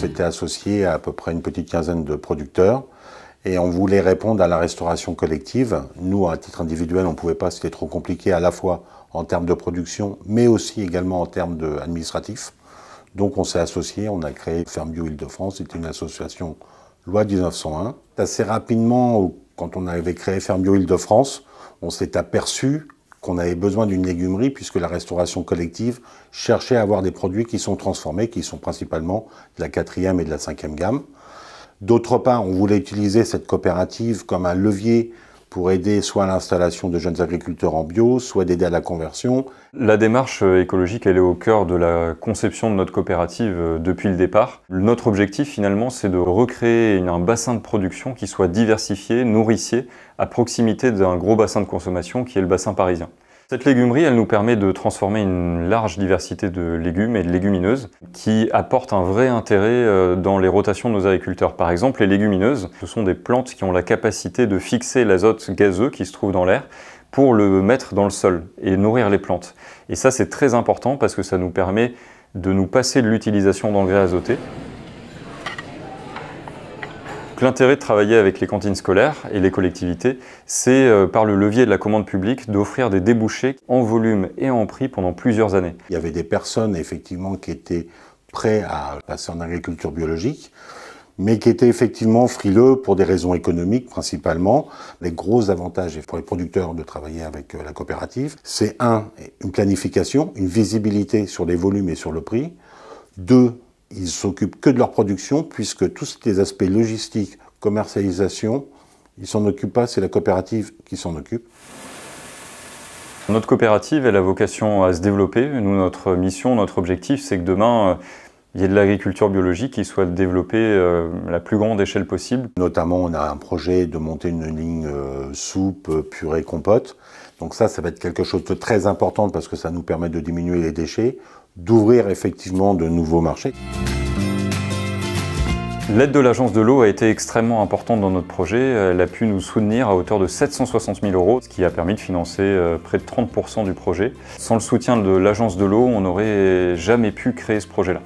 s'était associé à peu près une petite quinzaine de producteurs et on voulait répondre à la restauration collective. Nous, à titre individuel, on ne pouvait pas, c'était trop compliqué à la fois en termes de production, mais aussi également en termes administratifs. Donc on s'est associé, on a créé Ferme Bio Île-de-France, c'était une association loi 1901. Assez rapidement, quand on avait créé Ferme Bio Île-de-France, on s'est aperçu qu'on avait besoin d'une légumerie puisque la restauration collective cherchait à avoir des produits qui sont transformés, qui sont principalement de la 4e et de la 5e gamme. D'autre part, on voulait utiliser cette coopérative comme un levier pour aider soit à l'installation de jeunes agriculteurs en bio, soit d'aider à la conversion. La démarche écologique, elle est au cœur de la conception de notre coopérative depuis le départ. Notre objectif, finalement, c'est de recréer un bassin de production qui soit diversifié, nourricier, à proximité d'un gros bassin de consommation qui est le bassin parisien. Cette légumerie, elle nous permet de transformer une large diversité de légumes et de légumineuses qui apportent un vrai intérêt dans les rotations de nos agriculteurs. Par exemple, les légumineuses, ce sont des plantes qui ont la capacité de fixer l'azote gazeux qui se trouve dans l'air pour le mettre dans le sol et nourrir les plantes. Et ça, c'est très important parce que ça nous permet de nous passer de l'utilisation d'engrais azotés. L'intérêt de travailler avec les cantines scolaires et les collectivités, c'est par le levier de la commande publique d'offrir des débouchés en volume et en prix pendant plusieurs années. Il y avait des personnes effectivement qui étaient prêtes à passer en agriculture biologique, mais qui étaient effectivement frileux pour des raisons économiques principalement. Les gros avantages pour les producteurs de travailler avec la coopérative, c'est une planification, une visibilité sur les volumes et sur le prix. 2, ils s'occupent que de leur production, puisque tous les aspects logistiques, commercialisation, ils s'en occupent pas, c'est la coopérative qui s'en occupe. Notre coopérative, elle a vocation à se développer. Nous, notre mission, notre objectif, c'est que demain, il y ait de l'agriculture biologique qui soit développée à la plus grande échelle possible. Notamment, on a un projet de monter une ligne soupe, purée, compote. Donc ça va être quelque chose de très important parce que ça nous permet de diminuer les déchets, d'ouvrir effectivement de nouveaux marchés. L'aide de l'Agence de l'eau a été extrêmement importante dans notre projet. Elle a pu nous soutenir à hauteur de 760 000 €, ce qui a permis de financer près de 30% du projet. Sans le soutien de l'Agence de l'eau, on n'aurait jamais pu créer ce projet-là.